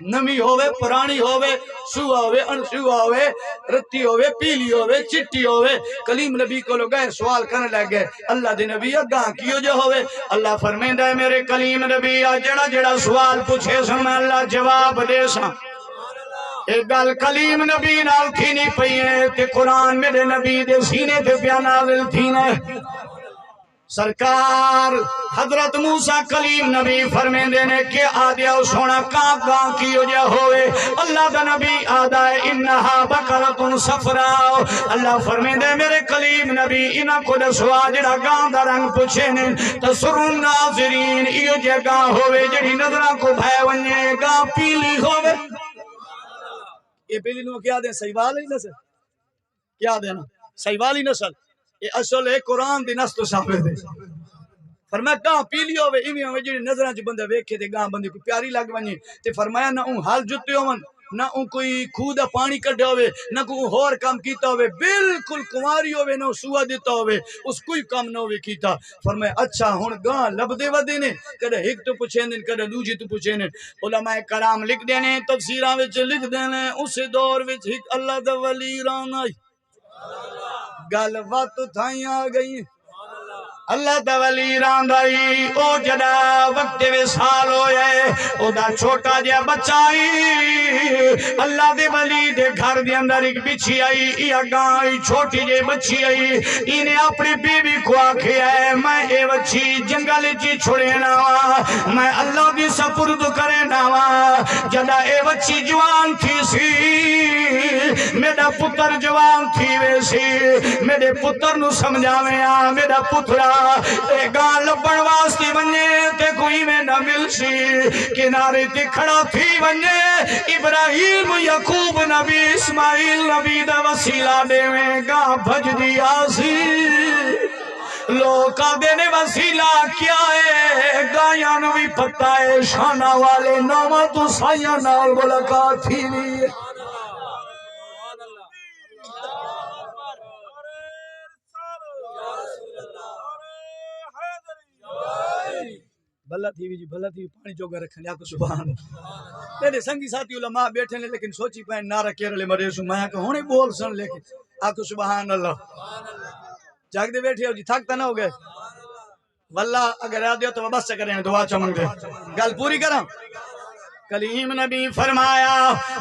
نمی ہوئے پرانی ہوئے سوہ ہوئے انسوہ ہوئے رتی ہوئے پیلی ہوئے چٹی ہوئے کلیم نبی کو لوگ گئے سوال کرنے لگے اللہ دے نبی گاں کیو جو ہوئے اللہ فرمیندہ ہے میرے کلیم نبی جڑا جڑا سوال پوچھے سن میں اللہ جواب دے سا ایک گل کلیم نبی نال تھی نہیں پئیے تے قرآن میرے نبی دے سینے تے پیا نازل تھی نے سرکار حضرت موسیٰ کلیم نبی فرمیندے نے کہ آدھیا سونا کام گاں کیو جا ہوئے اللہ دا نبی آدھا ہے انہا بکرتن صفراؤ اللہ فرمیندے میرے کلیم نبی انہا کو دسوا جڑا گاں دا رنگ پوچھے نے تسرون ناظرین ایو جا گاں ہوئے جڑی نظرہ کو بھائی ونجے گاں پیلی ہوئے یہ پیلی نو کیا دیں سیوالی نسل کیا دینا سیوالی نسل یہ اصل ہے قرآن دی نس تو ثابت ہے فرمایا گاں پیلی ہوئے ایویں ہوئے جڑی نظراں چ بندہ ویکھے تے گاں بندے کو پیاری لگ ونجے تے فرمایا نہ اون حل جتے ہون نہ اون کوئی کھو دا پانی کڈیا ہوئے نہ کوئی ہور کام کیتا ہوئے بالکل کنواری ہوئے نہ سوا دیتا ہوئے اس کوئی کام نہ ہوئے کیتا فرمایا اچھا ہن گاں لب دے ودے نے کدے ایک تو پوچھے نے کدے دوجی تو پوچھے نے علماء کرام لکھ دینے تفسیراں وچ لکھ دینے اس دور وچ ایک اللہ دا ولی ران آئی گل وقت تھائیں آ گئی اللہ دا ولی راندائی او جدا وقت وصال ہوئے او دا چھوٹا جا بچائی اللہ دے ولی دے گھر دے اندر ایک بچھی آئی یا گائی چھوٹی جے بچھی آئی انہیں اپنی بیوی کو آکھے ہے میں اے بچھی جنگل جی چھوڑے ناوا میں اللہ دی سپرد کرے ناوا جدا اے بچھی جوان تھی سی میرا پتر جوان تھی ویسی میرے پتر نو سمجھاویں آ میرا پترا تے گاں لبن واسطے ونجے تے کوئی میں نہ مل سی کنارے تے کھڑا تھی ونجے ابراہیم یعقوب نبی اسماعیل نبی دا وسیلہ دے میں گاں بھج دیا سی لوکا دینے وسیلہ کیا ہے گایاں نو بھی پتہ ہے شانہ والے نامہ تو سائیاں نال ملاقات تھی نہیں بھلا تھی جی بھلا تھی پانی جوگا رکھنے آکو سبحان میرے سنگی ساتھی علماء بیٹھے نے لیکن سوچی پائیں نارا کیرلے مرے سو میں کہ ہونے بول سن لیکن آکو سبحان اللہ جاگ دے بیٹھے ہو جی تھکتا نہ ہو گئے واللہ اگر آ دیو تو بس سے کریں دعا چمنگ دے گل پوری کرم کلیم نبی فرمایا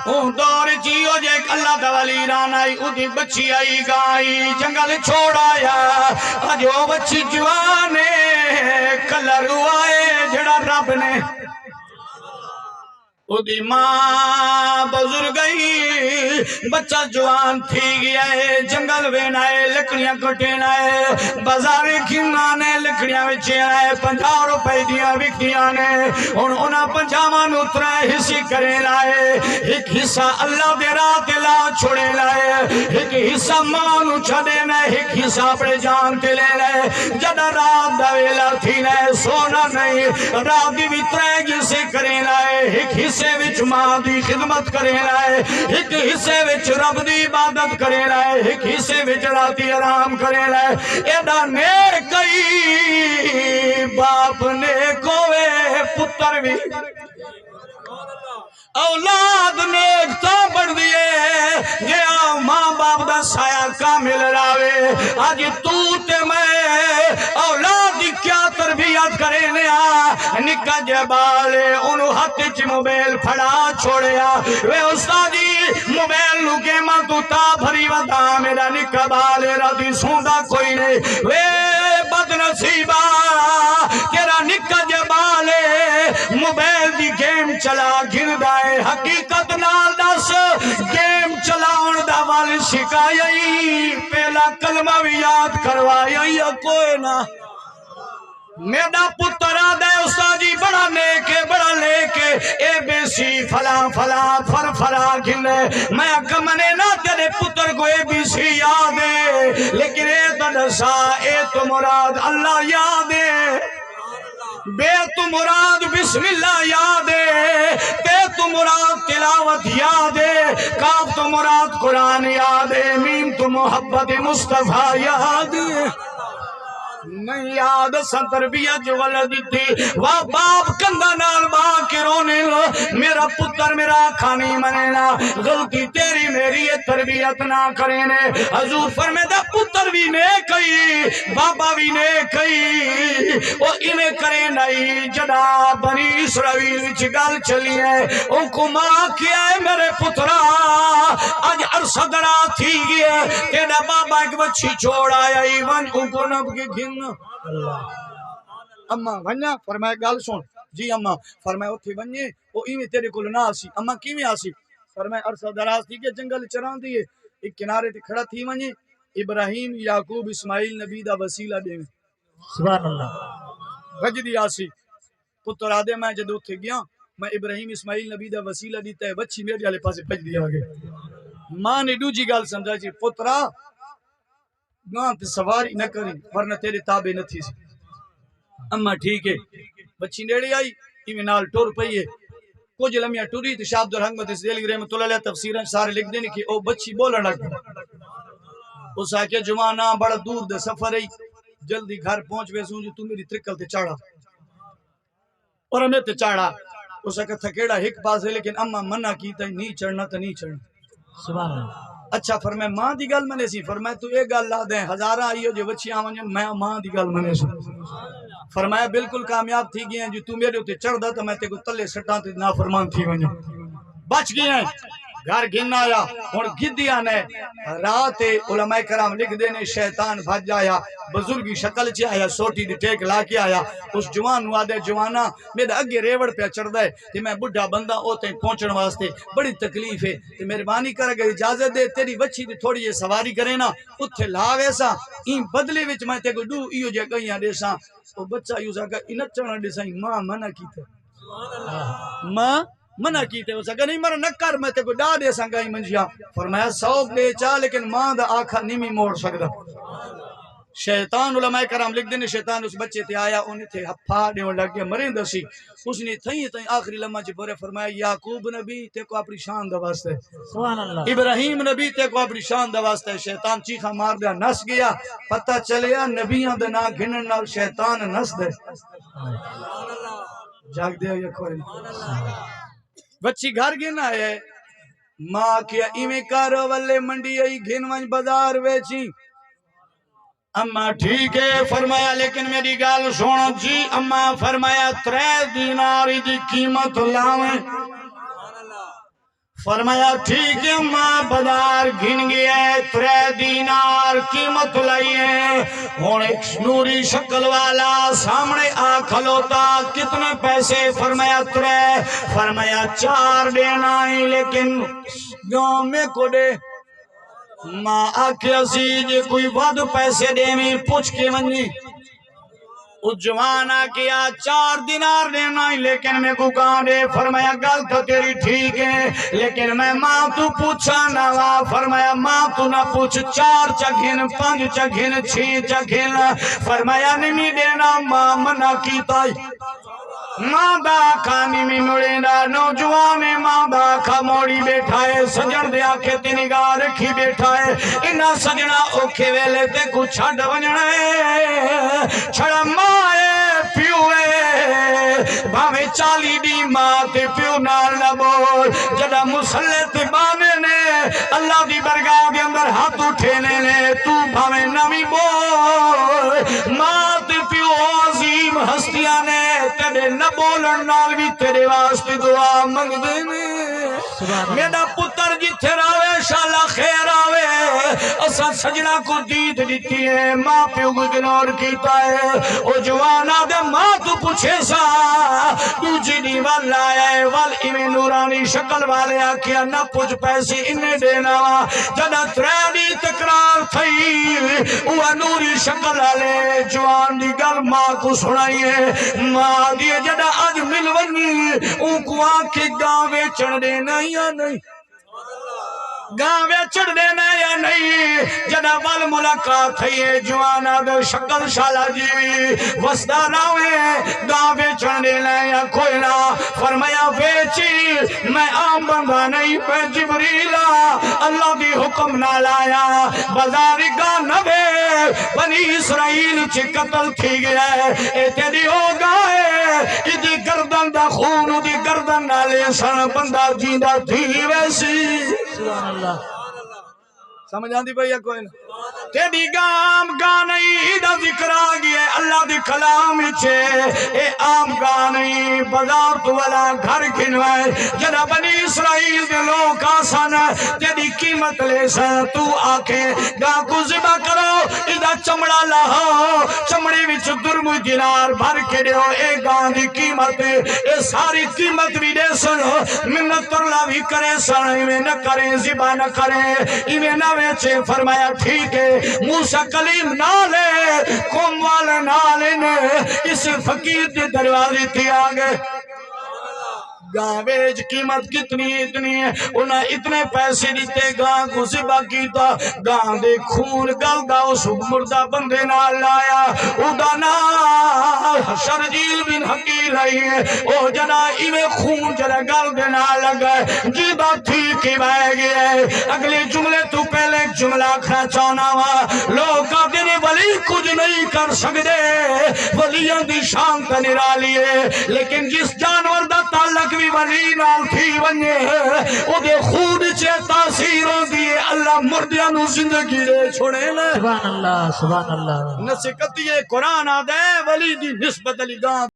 اون دور جیو جے اللہ دا ولی ران آئی اودی بچی آئی گائی جنگل چھوڑ آیا آج وہ بچی جوانے کلر آئے جڑا رب نے اودی ماں بزرگ گئی بچہ جوان تھی گیا ہے جنگل وینا ہے لکڑیاں کٹینا ہے بازار کھنانے لکڑیاں وچے آئے 50 روپے دیاں وکھیاں نے انہاں 50 نو 3 حصے کرے لائے ایک حصہ اللہ دے راہ تے لا چھوڑے لائے ایک حصہ ماں نو چھڈے نہ ایک حصہ اپنے جان تے لے لائے جدا رات دا ویلا تھی نہ سونا نہیں رات دی بھی 3 حصے کرے لائے ایک حصہ وچ ماں دی خدمت کرے لائے ایک حصے وچ رب دی عبادت کرے لائے ایک حصے وچ راتی آرام کرے لائے ایڈا نیکی باپ نیک ہوئے پتر بھی اولاد نیک تو بڑھ دیئے یہ ماں باپ دا سایہ کامل راوے آج تو تے میں اولاد دی کیا تربیت کرے نیا نکا جبالے انہوں ہاتھ چ موبیل پھڑا چھوڑیا وے استادی موبیل لکے ماں تو تا بھری ودا میرا نکا بالے راتی سوندا کوئی نہیں وے بدنصیبہ تیرا نکا جبالے موبیل دی گیم چلا گھر دائے حقیقت نال دس گیم چلاؤن دا وال شکایئی پہلا کلمہ بھی یاد کروائی یا کوئی نہ میرا پتر آدھے استادی بڑا نیکے بڑا لیکے اے بے سی فلا فلا فر فرا گھلے میں اکمنے نہ تیرے پتر کو اے بی سی یادے لیکن اے تدسا اے تو مراد اللہ یادے بے تو مراد بسم اللہ یادے تے تو مراد تلاوت یادے کاف تو مراد قرآن یادے میم تو محبت مصطفیٰ یادے نہیں یاد سن تربیت جو ولد تھی وہ باپ کندہ نال باں کے رونے میرا پتر میرا کھانی منینا غلطی تیری میری تربیت نہ کرینے حضور فرمیدہ پتر بھی نے کئی بابا بھی نے کئی وہ انہیں کرے نہیں جدا بنی اسرائیل وچ گل چلی ہے ان کو ماں کیا ہے میرے پترہ آج عرصہ درا تھی گئے تیرا بابا ایک بچی چھوڑ آیا ایوان ان کو نب کے گھن اماں ونیا فرمائے گال سن جی اماں فرمائے اتھی ونیے وہ ایویں تیرے کو نہ آسی اماں کیویں آسی فرمائے عرصہ دراز تھی کہ جنگل چران دیئے ایک کنارے تے کھڑا تھی ونیے ابراہیم یعقوب اسماعیل نبی دا وسیلہ دے سبحان اللہ غجدی آسی پتر آدھے میں جدو تھے گیا میں ابراہیم اسماعیل نبی دا وسیلہ دیتا ہے بچی میرے والے پاسے بھج دیا گئے ماں نے دوجی گال سمجھا جی پترا گاں تے سواری نہ کری ورنہ تیرے تابع نہ تھی سی اما ٹھیک ہے بچی نیڑے آئی ایویں نال ٹور پئی ہے کچھ لمحہ ٹری تے شاہ عبدالحق دہلوی رحمۃ اللہ علیہ تفسیراں سارے لکھ دین کہ او بچی بولن لگ گئی اس آکے جوانا بڑا دور دے سفر ہے جلدی گھر پہنچ ویسوں جو تو میری ترکل تے چاڑا اور ہمیں تے چاڑا اس آکے تھکیڑا ایک پاس ہے لیکن اما منع کیتا ہے نہیں چڑھنا تو نہیں چڑھنا سبحان اللہ اچھا فرمائے ماں دی گل منے سی فرمائے تو ایک گل لا دیں ہزارہ آئیو جو بچی آمن میں ماں دی گل منے سی فرمایا بالکل کامیاب تھی گئے ہیں جو تو میرے ہوتے چڑھ دا تو میں تے کو تلے سٹاں تے نافرمان تھی ونجا بچ گئے ہیں گھر گھن آیا اور گدیا نے رات علماء کرام لکھ دینے شیطان بھج آیا بزرگی شکل چ آیا سوٹی دی ٹیک لا کے آیا اس جوان نو آدھے جوانا میرا اگے ریوڑ پہ چڑھ دے کہ میں بڑھا بندہ اوتے پہنچن واسطے بڑی تکلیف ہے کہ مہربانی کر کے اجازت دے تیری بچی دی تھوڑی یہ سواری کرے نا اتھے لا ویسا این بدلے وچ میں تے کو دو ایو جے گئیاں دیساں او بچہ یوں سا کہ انچنا دیساں ماں منع کیتے ماں منع کیتے ہو سکا نہیں مرا نکر میں تے کو ڈا دے سنگائی منجیا فرمایا سوک لے چاہ لیکن ماں دا آنکھا نیمی موڑ سکتا شیطان علماء کرام لکھ دینے شیطان اس بچے تے آیا انہیں تھے ہپا دیوں لگ گیا مرین سی اس نے تھیں آخری لمحہ چی پورے فرمایا یعقوب نبی تے کو اپنی شان دواستا ہے سبحان اللہ ابراہیم نبی تے کو اپنی شان دواستا ہے شیطان چیخا مار دیا نس گیا پتہ چلیا نبیاں دنا گھنن نال شیطان نس دے جاگ دے یا کوئی بچی گھر گنا ہے ماں کیا ایویں کارو والے منڈی آئی گھن ونج بازار ویچی اما ٹھیک ہے فرمایا لیکن میری گال سونا جی اما فرمایا 3 دینار دی قیمت لاویں فرمایا ٹھیک ہے ماں بازار گھن گیا ہے 3 دینار قیمت لائیے ہون ایک نوری شکل والا سامنے آ کھلوتا کتنے پیسے فرمایا 3 فرمایا 4 دینا ہی لیکن گاؤں میں کو دے ماں آکھیا سی جے کوئی ود پیسے دے میں پوچھ کے منی اس جوان آکھیا 4 دینار دینا ہی لیکن میں کو کہاں دے فرمایا گل تو تیری ٹھیک ہے لیکن میں ماں تو پوچھا نہ وا فرمایا ماں تو نہ پوچھ 4 چگھن 5 چگھن 6 چگھن فرمایا نہیں دینا ماں منع کیتا ماں دا کھانی میں مڑے دا نوجوان ماں دا کھا موڑی بیٹھا ہے سجن دے آکھے تے نگاہ رکھی بیٹھا ہے انہا سجنہ اوکھے ویلے تے کو چھڑ ونجنا ہے چھڑا ماں ہے پیو ہے بھاوے 40 دی ماں تے پیو نال نہ بول جدہ مسلط بانے نے اللہ دی برگاہ دے اندر ہاتھ اٹھینے نے تو بھاوے نمی بول ماں تے پیو عظیم ہستیاں نے تیرے نہ بولن نال بھی تیرے واسطے دعا منگ دینے میرا پتر جتھے راوے شالا خیر آوے اسا سجنہ کو دید دیتی ہے ماں پیو کو اگنور کیتا ہے او جوانا دے ماں تو پوچھے سا تو جنی والا ہے وال ایمیں نورانی شکل والے آکھیا نہ پوچھ پیسے انہیں دینا جنہ 3 دی تکرار تھی وہ نوری شکل والے جوان دی گل ماں کو سنائی ہے ماں دی جنہ آج ملونی ان کو آنکھیں گاوے چڑھ دینا یا نہیں گاوے چڑھ دینا یا نہیں جنہ وال ملاقات ہے جوانا دے شکل شالا جی وسدہ راوے گاوے چڑھ دینا یا کوئی نہ فرمایا بیچی میں عام بندہ نہیں پہ جبریلا اللہ دی حکم نہ لایا بازاری کا نبے بنی اسرائیل چی قتل تھی گیا ہے اے تیری ہو گئے ادھی گردن دا خون ادھی گردن نہ لے سن بندہ جیندہ تھی ویسی سبحان اللہ سمجھ آندی بھئی کوئی نہ تیری گام گانی دا ذکر آگیا اللہ دی کلام چھے اے عام گانی بازار تو والا گھر گھنوائے جنہ بنی اسرائیل دے لوگ آسان تیری قیمت لے سن تو آکھے گاں کو ذبح کرو ادھا چمڑا لاہو چمڑے وچ درم دینار بھر کے دیو اے گاں دی قیمت اے ساری قیمت بھی دے سن منت اللہ بھی کرے سن ایویں نہ کریں ذبح نہ کریں ایویں نہ ویچے فرمایا ٹھیک ہے موسیٰ کلیم نالے قوم والے نالے نے اس فقیر دے دروازے تھی آگے گاں ویج قیمت کتنی اتنی ہے انہاں اتنے پیسے دیتے گاں کو ذبح کیتا گاں دے خون گل دا اس مردہ بندے نال لایا ادا نال شرجیل بن حقیل آئی ہے او جنا ایویں خون جنا گل دے نال لگا ہے جی بات تھی کی بائے گیا ہے اگلے جملے تو پہلے جملہ کھنا چاہنا ہوا لوگ کہتے ہیں ولی کچھ نہیں کر سکتے ولیاں دی شان کا نرالی ہے لیکن جس جانور دا تعلق بھی ولی نال تھی ونجے او دے خون چے تاثیروں دیئے اللہ مردیاں نو زندگی دے چھوڑے لے سبحان اللہ نسکتی قرآن آدھے ولی دی نسبت علی گاں